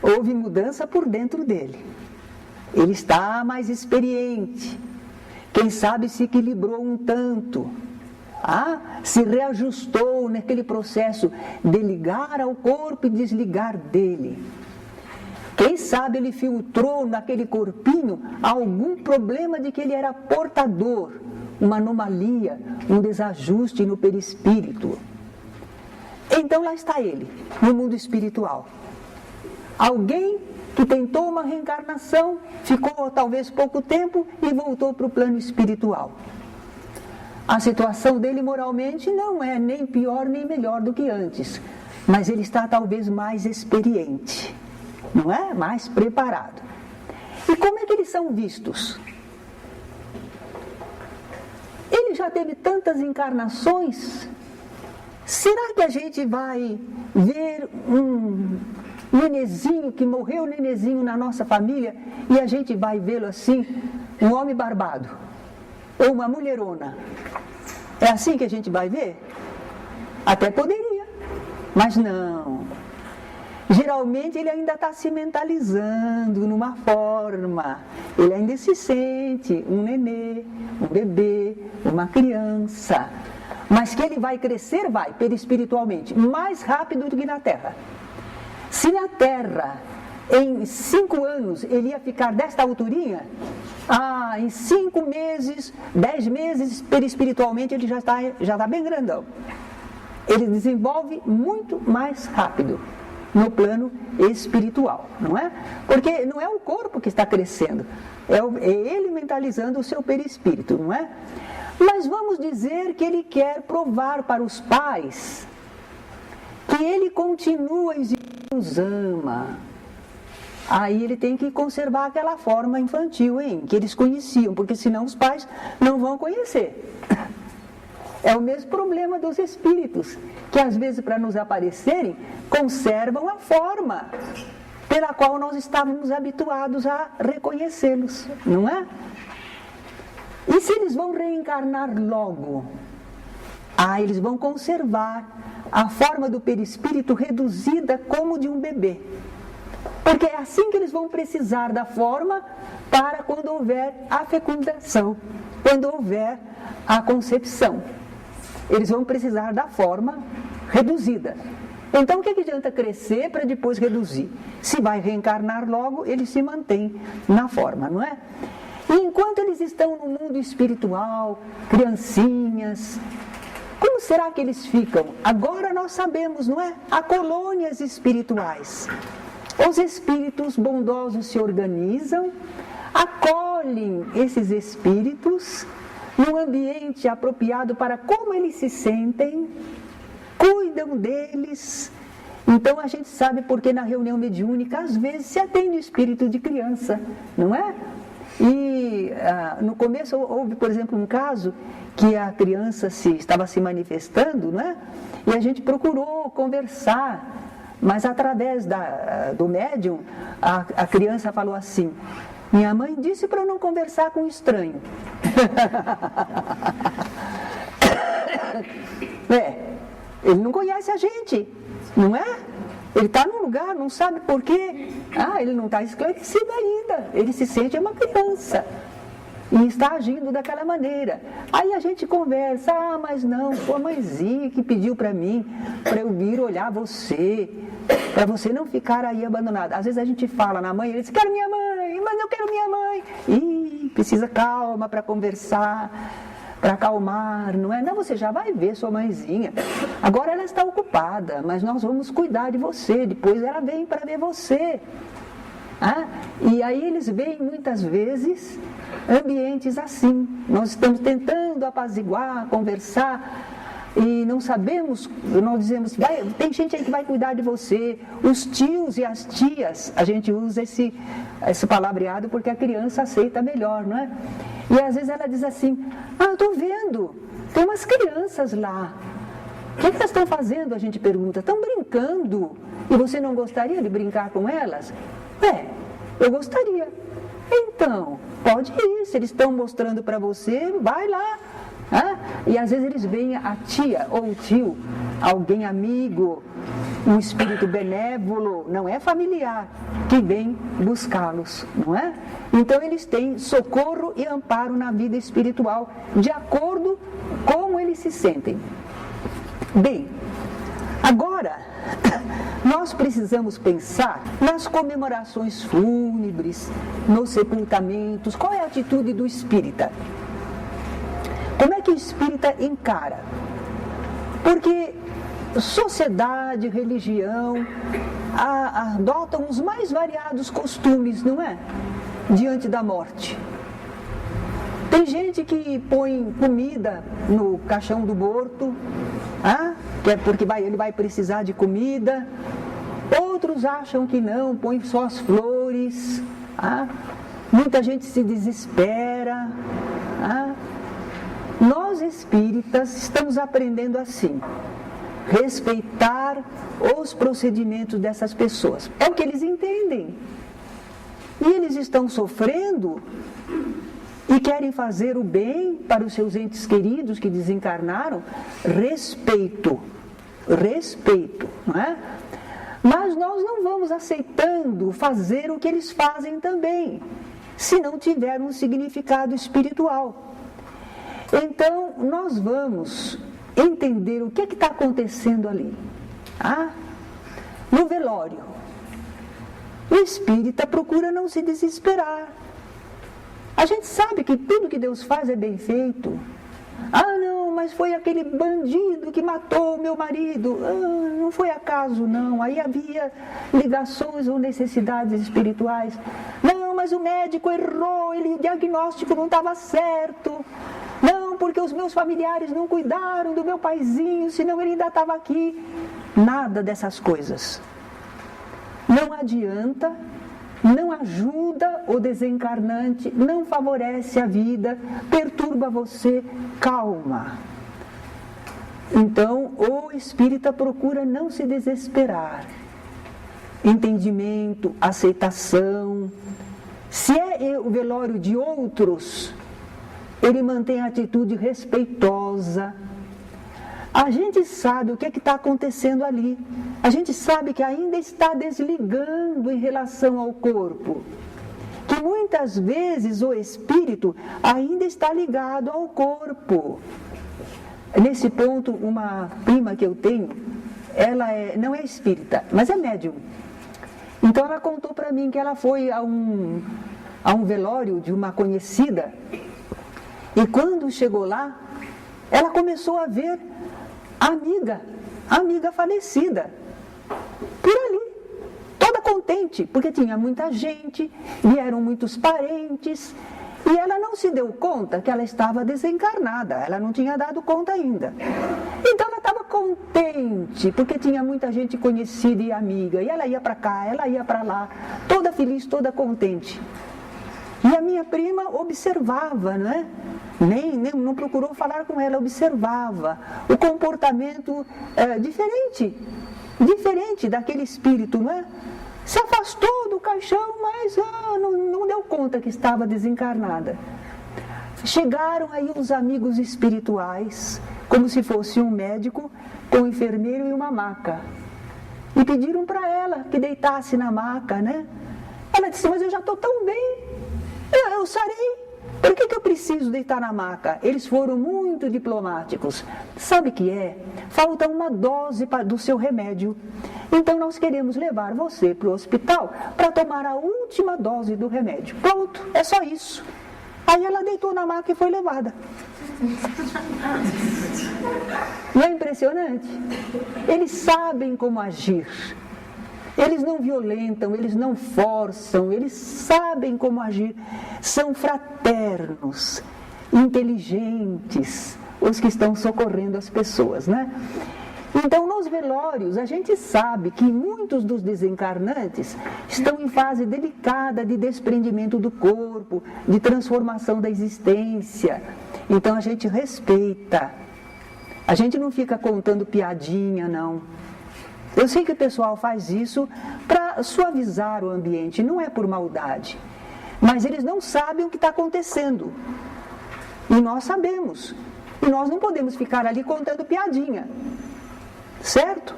Houve mudança por dentro dele. Ele está mais experiente. Quem sabe se equilibrou um tanto, se reajustou naquele processo de ligar ao corpo e desligar dele. Quem sabe ele filtrou naquele corpinho algum problema de que ele era portador, uma anomalia, um desajuste no perispírito. Então lá está ele, no mundo espiritual. Alguém que tentou uma reencarnação, ficou talvez pouco tempo e voltou para o plano espiritual. A situação dele moralmente não é nem pior nem melhor do que antes, mas ele está talvez mais experiente, não é? Mais preparado. E como é que eles são vistos? Ele já teve tantas encarnações, será que a gente vai ver um nenezinho que morreu, nenezinho na nossa família, e a gente vai vê-lo assim, um homem barbado, ou uma mulherona? É assim que a gente vai ver? Até poderia, mas não. Geralmente ele ainda está se mentalizando numa forma, ele ainda se sente um nenê, um bebê, uma criança, mas que ele vai crescer, vai, perispiritualmente, mais rápido do que na Terra. Se na Terra, em 5 anos, ele ia ficar desta alturinha, em 5 meses, 10 meses, perispiritualmente, ele já está bem grandão. Ele desenvolve muito mais rápido no plano espiritual, não é? Porque não é o corpo que está crescendo, é ele mentalizando o seu perispírito, não é? Mas vamos dizer que ele quer provar para os pais que ele continua existindo, os ama. Aí ele tem que conservar aquela forma infantil, que eles conheciam, porque senão os pais não vão conhecer. É o mesmo problema dos espíritos, que às vezes para nos aparecerem, conservam a forma pela qual nós estávamos habituados a reconhecê-los, não é? E se eles vão reencarnar logo? Eles vão conservar a forma do perispírito reduzida como de um bebê. Porque é assim que eles vão precisar da forma para quando houver a fecundação, quando houver a concepção. Eles vão precisar da forma reduzida. Então, o que adianta crescer para depois reduzir? Se vai reencarnar logo, ele se mantém na forma, não é? E enquanto eles estão no mundo espiritual, criancinhas, como será que eles ficam? Agora nós sabemos, não é? Há colônias espirituais. Os espíritos bondosos se organizam, acolhem esses espíritos num ambiente apropriado para como eles se sentem, cuidam deles. Então a gente sabe porque na reunião mediúnica às vezes se atende o espírito de criança, não é? E no começo houve, por exemplo, um caso que a criança estava se manifestando, não é? E a gente procurou conversar, mas através do médium, a criança falou assim: minha mãe disse para eu não conversar com estranho. Ele não conhece a gente, não é? Ele está num lugar, não sabe por quê. Ele não está esclarecido ainda. Ele se sente uma criança e está agindo daquela maneira. Aí a gente conversa: mas não, sua mãezinha que pediu para mim, para eu vir olhar você, para você não ficar aí abandonada. Às vezes a gente fala na mãe, ele diz: quero minha mãe, mas eu quero minha mãe. Precisa calma para conversar, para acalmar, não é? Não, você já vai ver sua mãezinha. Agora ela está ocupada, mas nós vamos cuidar de você. Depois ela vem para ver você. E aí eles veem muitas vezes ambientes assim. Nós estamos tentando apaziguar, conversar, e não sabemos, nós dizemos: tem gente aí que vai cuidar de você. Os tios e as tias, a gente usa esse palavreado porque a criança aceita melhor, não é? E às vezes ela diz assim: eu estou vendo, tem umas crianças lá. O que elas estão fazendo? A gente pergunta. Estão brincando. E você não gostaria de brincar com elas? Eu gostaria. Então, pode ir. Se eles estão mostrando para você, vai lá. E às vezes eles veem a tia ou o tio, alguém amigo, um espírito benévolo, não é familiar, que vem buscá-los, não é? Então eles têm socorro e amparo na vida espiritual, de acordo com como eles se sentem. Bem, agora nós precisamos pensar nas comemorações fúnebres, nos sepultamentos. Qual é a atitude do espírita? Como é que o espírita encara? Porque sociedade, religião adotam os mais variados costumes, não é? Diante da morte. Tem gente que põe comida no caixão do morto, que é porque ele vai precisar de comida. Outros acham que não, põe só as flores. Muita gente se desespera. Nós espíritas estamos aprendendo assim: respeitar os procedimentos dessas pessoas. É o que eles entendem. E eles estão sofrendo e querem fazer o bem para os seus entes queridos que desencarnaram. Respeito, não é? Mas nós não vamos aceitando fazer o que eles fazem também, se não tiver um significado espiritual. Então, nós vamos entender o que está acontecendo ali. No velório, o espírita procura não se desesperar. A gente sabe que tudo que Deus faz é bem feito. Não, mas foi aquele bandido que matou o meu marido. Não foi acaso, não. Aí havia ligações ou necessidades espirituais. Não, mas o médico errou, o diagnóstico não estava certo. Não, porque os meus familiares não cuidaram do meu paizinho, senão ele ainda estava aqui. Nada dessas coisas. Não adianta, não ajuda o desencarnante, não favorece a vida, perturba você. Calma. Então, o espírita procura não se desesperar. Entendimento, aceitação. Se é o velório de outros, ele mantém a atitude respeitosa. A gente sabe o que está acontecendo ali. A gente sabe que ainda está desligando em relação ao corpo. Que muitas vezes o espírito ainda está ligado ao corpo. Nesse ponto, uma prima que eu tenho, ela não é espírita, mas é médium. Então ela contou para mim que ela foi a um velório de uma conhecida, e quando chegou lá, ela começou a ver a amiga falecida, por ali, toda contente, porque tinha muita gente, vieram muitos parentes, e ela não se deu conta que ela estava desencarnada, ela não tinha dado conta ainda. Então ela estava contente, porque tinha muita gente conhecida e amiga, e ela ia para cá, ela ia para lá, toda feliz, toda contente. E a minha prima observava, não é? Não procurou falar com ela, observava o comportamento diferente daquele espírito, não é? Se afastou do caixão, mas não deu conta que estava desencarnada. Chegaram aí os amigos espirituais, como se fosse um médico com um enfermeiro e uma maca. E pediram para ela que deitasse na maca, né? Ela disse, mas eu já estou tão bem, eu sarei. Por que eu preciso deitar na maca? Eles foram muito diplomáticos. Sabe o que é? Falta uma dose do seu remédio. Então nós queremos levar você para o hospital para tomar a última dose do remédio. Pronto, é só isso. Aí ela deitou na maca e foi levada. Não é impressionante? Eles sabem como agir. Eles não violentam, eles não forçam, eles sabem como agir. São fraternos, inteligentes, os que estão socorrendo as pessoas, né? Então, nos velórios, a gente sabe que muitos dos desencarnantes estão em fase delicada de desprendimento do corpo, de transformação da existência. Então, a gente respeita. A gente não fica contando piadinha, não. Eu sei que o pessoal faz isso para suavizar o ambiente, não é por maldade. Mas eles não sabem o que está acontecendo. E nós sabemos. E nós não podemos ficar ali contando piadinha. Certo?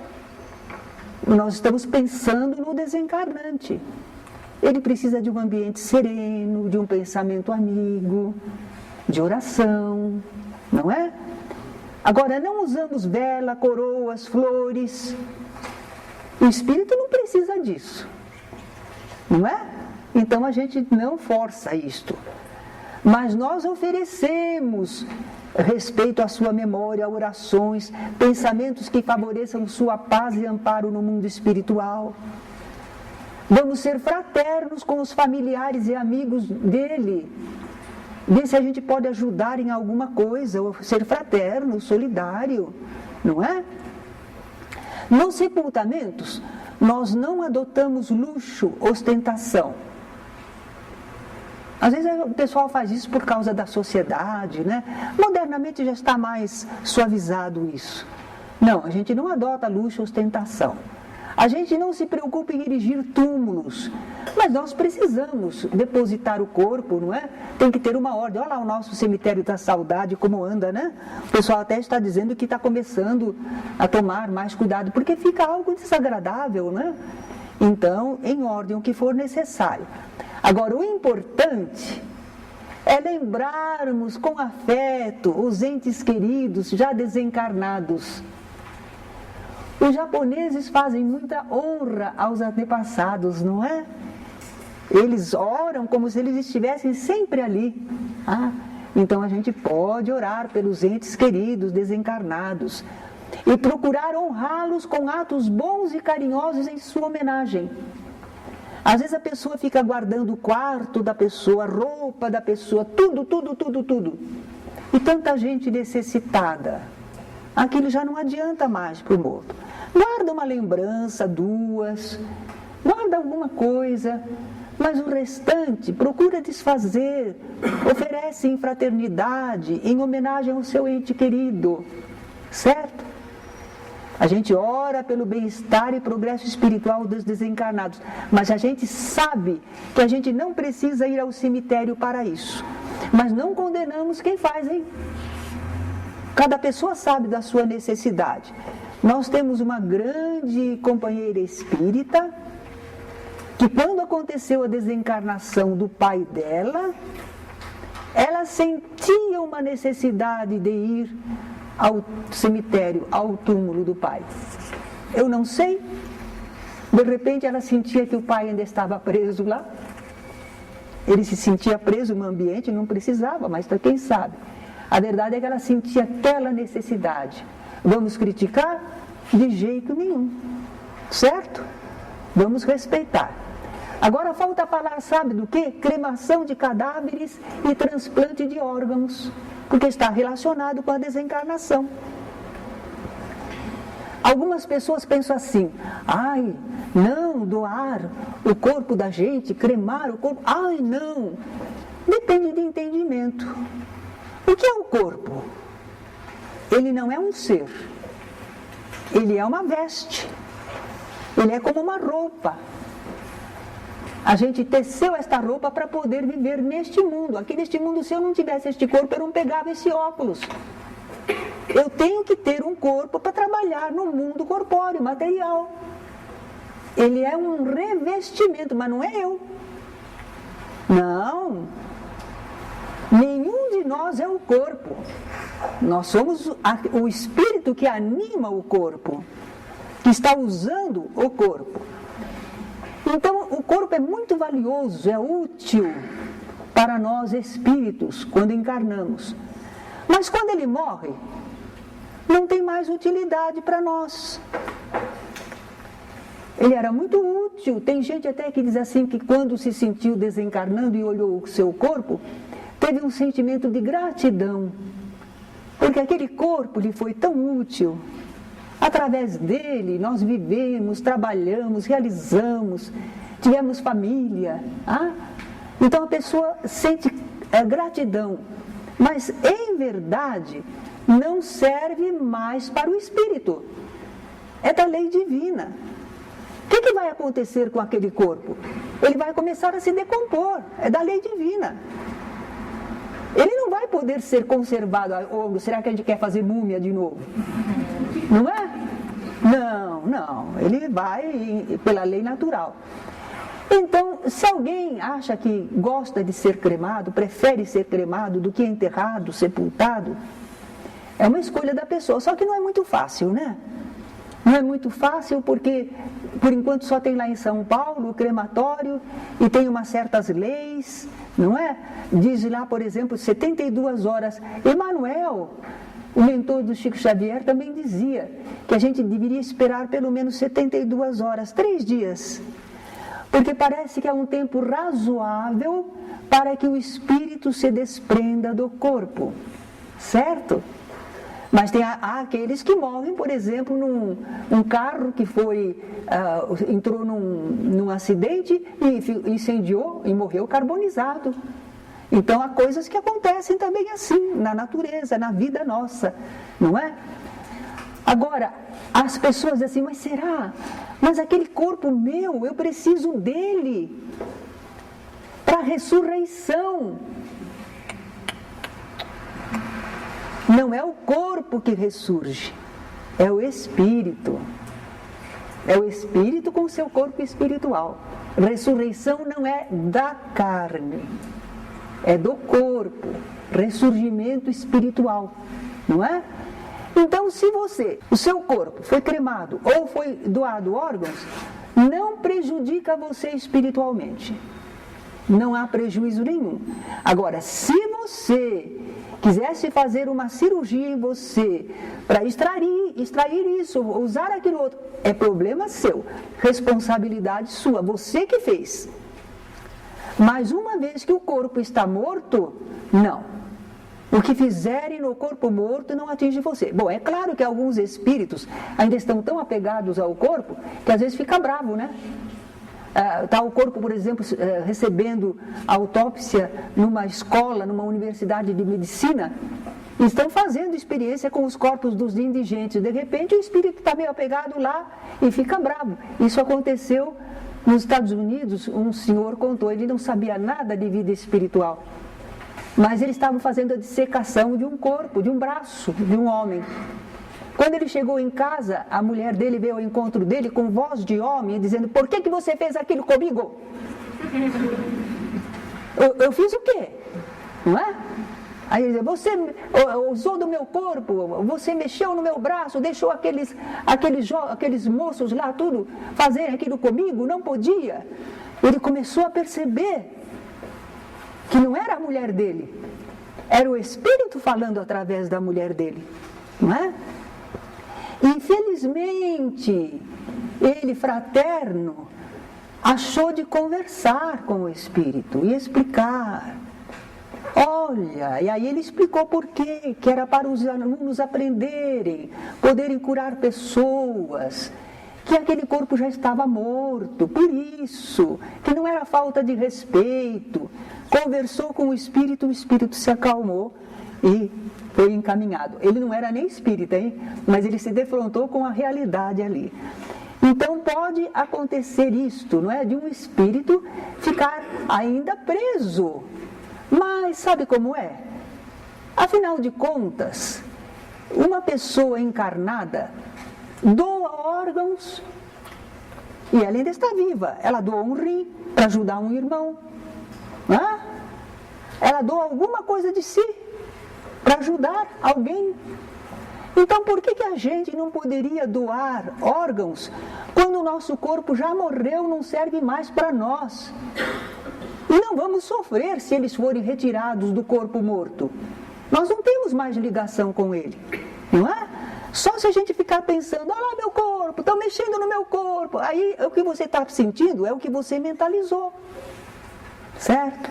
Nós estamos pensando no desencarnante. Ele precisa de um ambiente sereno, de um pensamento amigo, de oração, não é? Agora, não usamos vela, coroas, flores. O espírito não precisa disso, não é? Então a gente não força isto. Mas nós oferecemos respeito à sua memória, orações, pensamentos que favoreçam sua paz e amparo no mundo espiritual. Vamos ser fraternos com os familiares e amigos dele. Ver se a gente pode ajudar em alguma coisa, ou ser fraterno, solidário, não é? Nos sepultamentos, nós não adotamos luxo, ostentação. Às vezes o pessoal faz isso por causa da sociedade, né? Modernamente já está mais suavizado isso. Não, a gente não adota luxo, ostentação. A gente não se preocupa em erigir túmulos, mas nós precisamos depositar o corpo, não é? Tem que ter uma ordem. Olha lá o nosso cemitério da saudade, como anda, né? O pessoal até está dizendo que está começando a tomar mais cuidado, porque fica algo desagradável, né? Então, em ordem, o que for necessário. Agora, o importante é lembrarmos com afeto os entes queridos já desencarnados. Os japoneses fazem muita honra aos antepassados, não é? Eles oram como se eles estivessem sempre ali. Então a gente pode orar pelos entes queridos desencarnados e procurar honrá-los com atos bons e carinhosos em sua homenagem. Às vezes a pessoa fica guardando o quarto da pessoa, a roupa da pessoa, tudo. E tanta gente necessitada. Aquilo já não adianta mais para o morto. Guarda uma lembrança, duas, guarda alguma coisa, mas o restante procura desfazer, oferece em fraternidade, em homenagem ao seu ente querido. certo? A gente ora pelo bem-estar e progresso espiritual dos desencarnados, mas a gente sabe que a gente não precisa ir ao cemitério para isso. Mas não condenamos quem faz, hein? Cada pessoa sabe da sua necessidade. Nós temos uma grande companheira espírita, que quando aconteceu a desencarnação do pai dela, ela sentia uma necessidade de ir ao cemitério, ao túmulo do pai. Eu não sei. De repente ela sentia que o pai ainda estava preso lá. Ele se sentia preso no ambiente, não precisava, mas quem sabe. A verdade é que ela sentia aquela necessidade. Vamos criticar? De jeito nenhum. Certo? Vamos respeitar. Agora falta falar, sabe do quê? Cremação de cadáveres e transplante de órgãos, porque está relacionado com a desencarnação. Algumas pessoas pensam assim: ai, não, doar o corpo da gente, cremar o corpo, ai, não. Depende de entendimento. O que é o corpo? Ele não é um ser, ele é uma veste, ele é como uma roupa. A gente teceu esta roupa para poder viver neste mundo. Aqui neste mundo, se eu não tivesse este corpo, eu não pegava esse óculos. Eu tenho que ter um corpo para trabalhar no mundo corpóreo, material. Ele é um revestimento, mas não é eu. Não. Nenhum de nós é o corpo. Nós somos o espírito que anima o corpo, que está usando o corpo. Então, o corpo é muito valioso, é útil para nós espíritos quando encarnamos. Mas quando ele morre, não tem mais utilidade para nós. Ele era muito útil. Tem gente até que diz assim que quando se sentiu desencarnando e olhou o seu corpo, teve um sentimento de gratidão, porque aquele corpo lhe foi tão útil. Através dele nós vivemos, trabalhamos, realizamos, tivemos família. Então a pessoa sente gratidão, mas em verdade não serve mais para o espírito. É da lei divina. O que vai acontecer com aquele corpo? Ele vai começar a se decompor, é da lei divina. Ele não vai poder ser conservado. Ou será que a gente quer fazer múmia de novo? Não é? Não. Ele vai pela lei natural. Então, se alguém acha que gosta de ser cremado, prefere ser cremado do que enterrado, sepultado, é uma escolha da pessoa. Só que não é muito fácil, né? Não é muito fácil porque, por enquanto, só tem lá em São Paulo o crematório e tem umas certas leis, não é? Diz lá, por exemplo, 72 horas. Emmanuel, o mentor do Chico Xavier, também dizia que a gente deveria esperar pelo menos 72 horas, 3 dias. Porque parece que é um tempo razoável para que o espírito se desprenda do corpo, certo? Mas há aqueles que morrem, por exemplo, num carro que entrou num acidente e incendiou e morreu carbonizado. Então há coisas que acontecem também assim, na natureza, na vida nossa, não é? Agora, as pessoas dizem assim, mas será? Mas aquele corpo meu, eu preciso dele para a ressurreição. Não é o corpo que ressurge, é o espírito. É o espírito com o seu corpo espiritual. Ressurreição não é da carne, é do corpo. Ressurgimento espiritual, não é? Então, se o seu corpo foi cremado ou foi doado órgãos, não prejudica você espiritualmente. Não há prejuízo nenhum. Agora, se você quisesse fazer uma cirurgia em você para extrair isso, usar aquilo outro, é problema seu, responsabilidade sua, você que fez. Mas uma vez que o corpo está morto, não. O que fizerem no corpo morto não atinge você. Bom, é claro que alguns espíritos ainda estão tão apegados ao corpo que às vezes fica bravo, né? Está o corpo, por exemplo, recebendo autópsia numa escola, numa universidade de medicina, estão fazendo experiência com os corpos dos indigentes. De repente o espírito está meio apegado lá e fica bravo. Isso aconteceu nos Estados Unidos. Um senhor contou, ele não sabia nada de vida espiritual, mas eles estavam fazendo a dissecação de um corpo, de um braço de um homem. Quando ele chegou em casa, a mulher dele veio ao encontro dele com voz de homem, dizendo: por que você fez aquilo comigo? Eu fiz o quê? Não é? Aí ele diz: você usou do meu corpo, você mexeu no meu braço, deixou aqueles moços lá tudo fazerem aquilo comigo, não podia. Ele começou a perceber que não era a mulher dele, era o Espírito falando através da mulher dele, não é? Infelizmente, ele, fraterno, achou de conversar com o Espírito e explicar. Olha, e aí ele explicou por quê, que era para os alunos aprenderem, poderem curar pessoas, que aquele corpo já estava morto, por isso, que não era falta de respeito. Conversou com o Espírito se acalmou e foi encaminhado. Ele não era nem espírita, hein? Mas ele se defrontou com a realidade ali. Então pode acontecer isto, não é? De um espírito ficar ainda preso. Mas sabe como é? Afinal de contas, uma pessoa encarnada doa órgãos e ela ainda está viva. Ela doa um rim para ajudar um irmão, não é? Ela doa alguma coisa de si para ajudar alguém. Então por que a gente não poderia doar órgãos quando o nosso corpo já morreu, não serve mais para nós? E não vamos sofrer se eles forem retirados do corpo morto. Nós não temos mais ligação com ele, não é? Só se a gente ficar pensando: olha lá meu corpo, estão mexendo no meu corpo. Aí o que você está sentindo é o que você mentalizou, certo?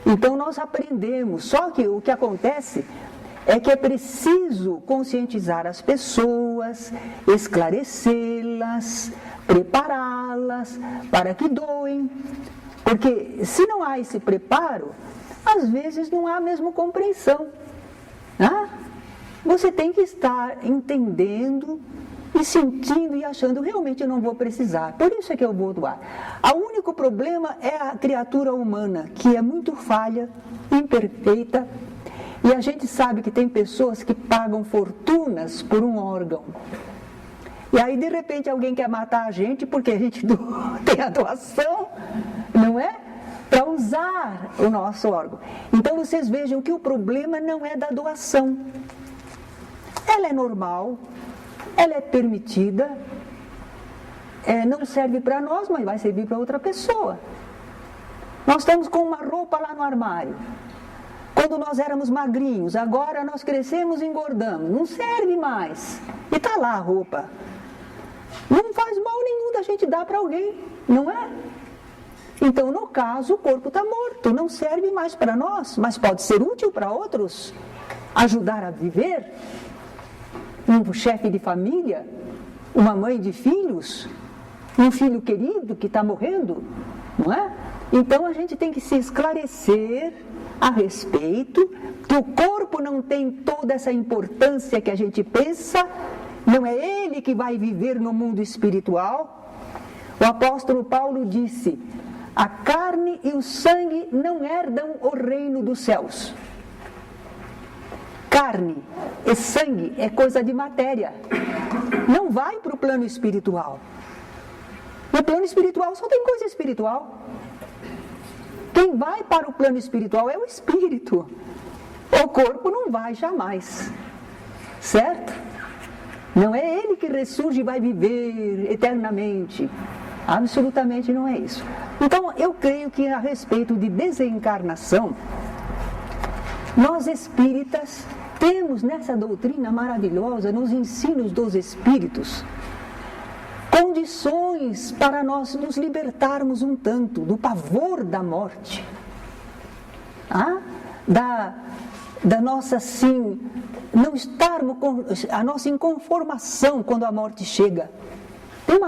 Então nós aprendemos, só que o que acontece é que é preciso conscientizar as pessoas, esclarecê-las, prepará-las para que doem. Porque se não há esse preparo, às vezes não há mesmo compreensão. Né? Você tem que estar entendendo e sentindo e achando: realmente eu não vou precisar, por isso é que eu vou doar. O único problema é a criatura humana, que é muito falha, imperfeita, e a gente sabe que tem pessoas que pagam fortunas por um órgão. E aí de repente alguém quer matar a gente porque a gente tem a doação, não é? Para usar o nosso órgão. Então vocês vejam que o problema não é da doação. Ela é normal, ela é permitida, não serve para nós, mas vai servir para outra pessoa. Nós estamos com uma roupa lá no armário. Quando nós éramos magrinhos, agora nós crescemos e engordamos. Não serve mais. E está lá a roupa. Não faz mal nenhum da gente dar para alguém, não é? Então, no caso, o corpo está morto, não serve mais para nós, mas pode ser útil para outros, ajudar a viver. Um chefe de família, uma mãe de filhos, um filho querido que está morrendo, não é? Então a gente tem que se esclarecer a respeito, que o corpo não tem toda essa importância que a gente pensa, não é ele que vai viver no mundo espiritual. O apóstolo Paulo disse: a carne e o sangue não herdam o reino dos céus. Carne e sangue é coisa de matéria, não vai para o plano espiritual. No plano espiritual só tem coisa espiritual. Quem vai para o plano espiritual é o espírito. O corpo não vai jamais, certo? Não é ele que ressurge e vai viver eternamente. Absolutamente não é isso. Então eu creio que a respeito de desencarnação, nós espíritas temos nessa doutrina maravilhosa, nos ensinos dos espíritos, condições para nós nos libertarmos um tanto do pavor da morte, da nossa, assim, não estarmos com a nossa inconformação quando a morte chega. Tem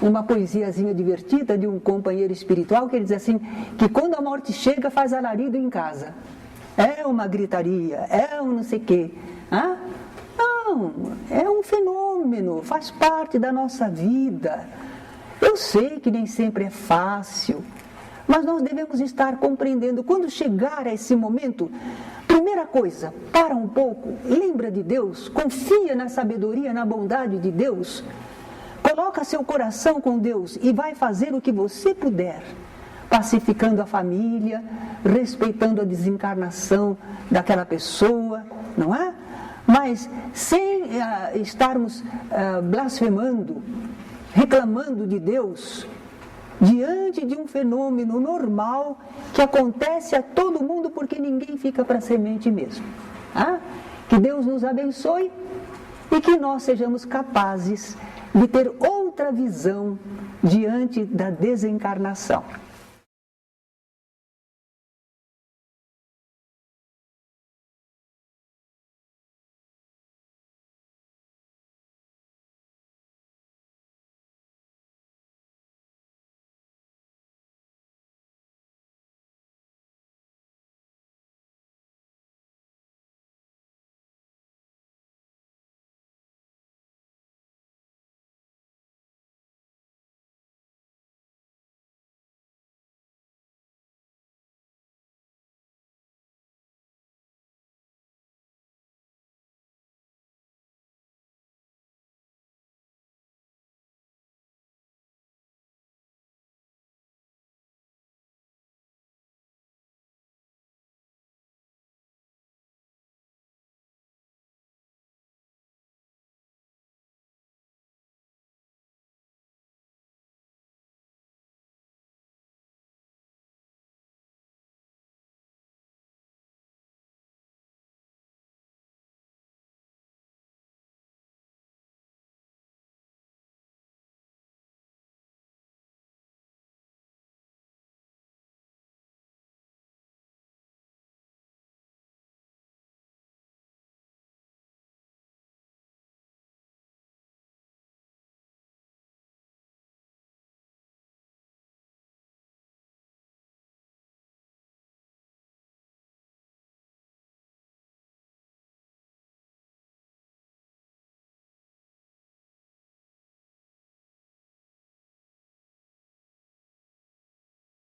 uma poesiazinha divertida de um companheiro espiritual que ele diz assim, que quando a morte chega faz alarido em casa. é uma gritaria, é um não sei o quê. Ah? Não, é um fenômeno, faz parte da nossa vida. Eu sei que nem sempre é fácil, mas nós devemos estar compreendendo. Quando chegar a esse momento, primeira coisa, para um pouco, lembra de Deus, confia na sabedoria, na bondade de Deus, coloca seu coração com Deus e vai fazer o que você puder, pacificando a família, respeitando a desencarnação daquela pessoa, não é? Mas sem estarmos blasfemando, reclamando de Deus, diante de um fenômeno normal que acontece a todo mundo, porque ninguém fica para semente mesmo. Ah? Que Deus nos abençoe e que nós sejamos capazes de ter outra visão diante da desencarnação.